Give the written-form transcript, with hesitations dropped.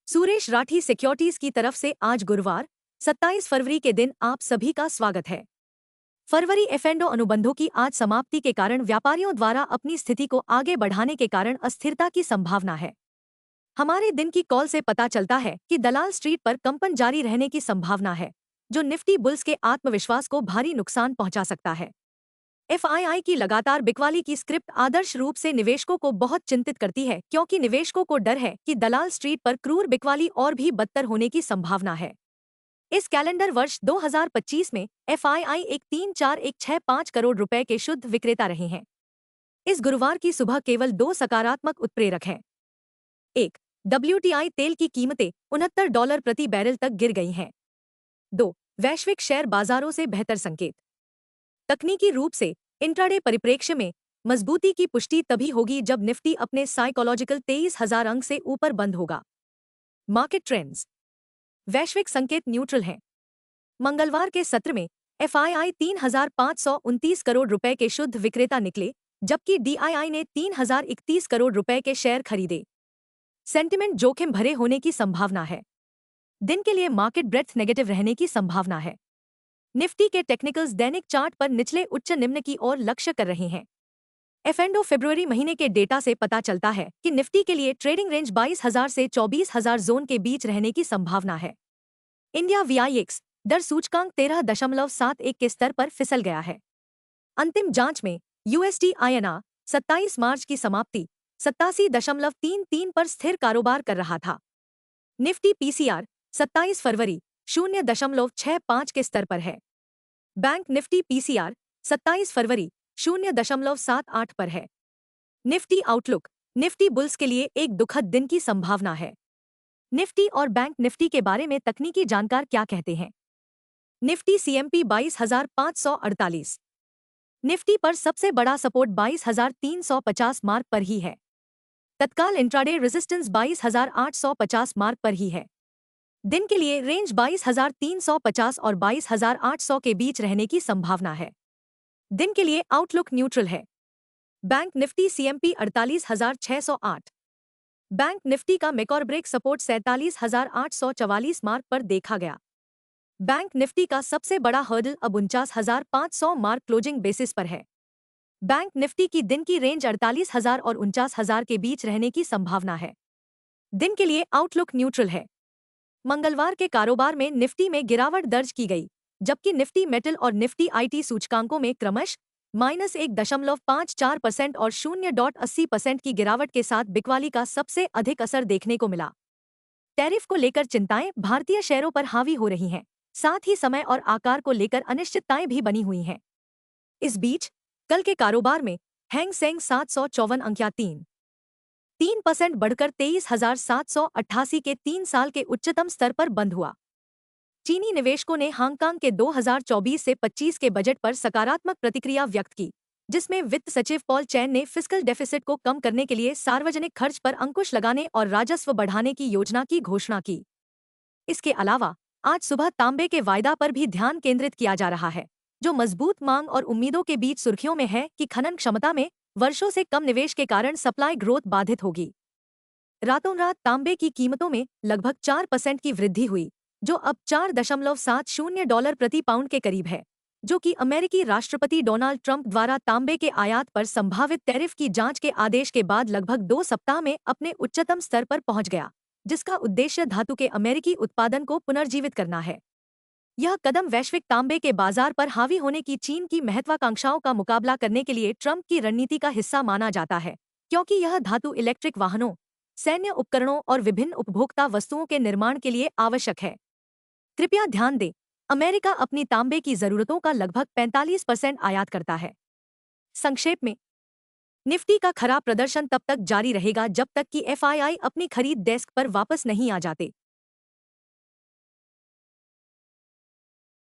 Suresh Rathi securities की तरफ से आज गुरुवार 27 फरवरी के दिन आप सभी का स्वागत है। फरवरी एफएंडो अनुबंधों की आज समाप्ति के कारण व्यापारियों द्वारा अपनी स्थिति को आगे बढ़ाने के कारण अस्थिरता की संभावना है। हमारे दिन की कॉल से पता चलता है कि दलाल स्ट्रीट पर कंपन जारी रहने की संभावना है, जो निफ्टी बुल्स के आत्मविश्वास को भारी नुकसान पहुंचा सकता है। एफआईआई की लगातार बिकवाली की स्क्रिप्ट आदर्श रूप से निवेशकों को बहुत चिंतित करती है, क्योंकि निवेशकों को डर है कि दलाल स्ट्रीट पर क्रूर बिकवाली और भी बदतर होने की संभावना है। इस कैलेंडर वर्ष 2025 में एफआईआई एक 3,4,165 करोड़ रुपए के शुद्ध विक्रेता रहे हैं। इस गुरुवार की सुबह केवल दो सकारात्मक उत्प्रेरक हैं। 1. डब्ल्यूटीआई तेल की कीमतें $69 प्रति बैरल तक गिर गई हैं। 2. वैश्विक शेयर बाजारों से बेहतर संकेत। तकनीकी रूप से इंट्राडे परिप्रेक्ष्य में मजबूती की पुष्टि तभी होगी जब निफ्टी अपने साइकोलॉजिकल 23,000 अंक से ऊपर बंद होगा। Market trends. वैश्विक संकेत न्यूट्रल हैं। मंगलवार के सत्र में एफआईआई 3,529 करोड़ रुपए के शुद्ध विक्रेता निकले, जबकि डीआईआई ने 3,031 करोड़ रुपए के शेयर खरीदे। सेंटिमेंट जोखिम भरे होने की संभावना है। दिन के लिए मार्केट ब्रेथ नेगेटिव रहने की संभावना है। निफ्टी के टेक्निकल्स दैनिक चार्ट पर निचले उच्च निम्न की ओर लक्ष्य कर रहे हैं। एफएंडो फरवरी महीने के डेटा से पता चलता है कि निफ्टी के लिए ट्रेडिंग रेंज 22,000 से 24,000 जोन के बीच रहने की संभावना है। इंडिया वीआईएक्स दर सूचकांक 13.71 के स्तर पर फिसल गया है। अंतिम जांच में यूएसडी आईएनआर 27 मार्च की समाप्ति 87.33 पर स्थिर कारोबार कर रहा था। निफ्टी पीसीआर 27 फरवरी 0.65 के स्तर पर है। बैंक निफ्टी पीसीआर 27 फरवरी 0.78 पर है। Nifty outlook. निफ्टी बुल्स के लिए एक दुखद दिन की संभावना है। निफ्टी और बैंक निफ्टी के बारे में तकनीकी जानकार क्या कहते हैं। Nifty CMP 22,548। निफ्टी पर सबसे बड़ा सपोर्ट 22,350 मार्क पर ही है। तत्काल इंट्राडे रेजिस्टेंस 22,850 मार्क पर ही है। दिन के लिए रेंज 22,350 और 22,800 के बीच रहने की संभावना है। दिन के लिए आउटलुक न्यूट्रल है। Bank Nifty CMP 48,608। Bank Nifty का मेकॉर ब्रेक सपोर्ट 47,844 मार्क पर देखा गया। बैंक निफ्टी का सबसे बड़ा हर्डल अब 49,500 मार्क क्लोजिंग बेसिस पर है। बैंक निफ्टी की दिन की रेंज 48,000 और 49,000 के बीच रहने की संभावना है। दिन के लिए आउटलुक न्यूट्रल है। मंगलवार के कारोबार में निफ्टी में गिरावट दर्ज की गई, जबकि निफ्टी मेटल और निफ्टी आईटी सूचकांकों में क्रमश -1.54% और 0.80% की गिरावट के साथ बिकवाली का सबसे अधिक असर देखने को मिला। टैरिफ को लेकर चिंताएं भारतीय शेयरों पर हावी हो रही हैं, साथ ही समय और आकार को लेकर अनिश्चितताएं भी बनी हुई हैं। इस बीच कल के कारोबार में हैंग सेंग 754 अंक 3% बढ़कर 23,788 के 3 साल के उच्चतम स्तर पर बंद हुआ। चीनी निवेशकों ने हांगकांग के 2024 से 25 के बजट पर सकारात्मक प्रतिक्रिया व्यक्त की, जिसमें वित्त सचिव पॉल चैन ने फिस्कल डेफिसिट को कम करने के लिए सार्वजनिक खर्च पर अंकुश लगाने और राजस्व बढ़ाने की योजना की घोषणा की। इसके अलावा आज सुबह तांबे के वायदा पर भी ध्यान केंद्रित किया जा रहा है, जो मजबूत मांग और उम्मीदों के बीच सुर्खियों में है कि खनन क्षमता में वर्षों से कम निवेश के कारण सप्लाई ग्रोथ बाधित होगी। रातों रात तांबे की कीमतों में लगभग 4% की वृद्धि हुई, जो अब $4.70 प्रति पाउंड के करीब है, जो कि अमेरिकी राष्ट्रपति डोनाल्ड ट्रंप द्वारा तांबे के आयात पर संभावित टैरिफ की जांच के आदेश के बाद लगभग 2 सप्ताह में अपने उच्चतम स्तर पर पहुंच गया, जिसका उद्देश्य धातु के अमेरिकी उत्पादन को पुनर्जीवित करना है। यह कदम वैश्विक तांबे के बाजार पर हावी होने की चीन की महत्वाकांक्षाओं का मुकाबला करने के लिए ट्रंप की रणनीति का हिस्सा माना जाता है, क्योंकि यह धातु इलेक्ट्रिक वाहनों, सैन्य उपकरणों और विभिन्न उपभोक्ता वस्तुओं के निर्माण के लिए आवश्यक है। कृपया ध्यान दें, अमेरिका अपनी तांबे की जरूरतों का लगभग 45% आयात करता है। संक्षेप में, निफ्टी का खराब प्रदर्शन तब तक जारी रहेगा जब तक कि एफआईआई अपनी खरीद डेस्क पर वापस नहीं आ जाते।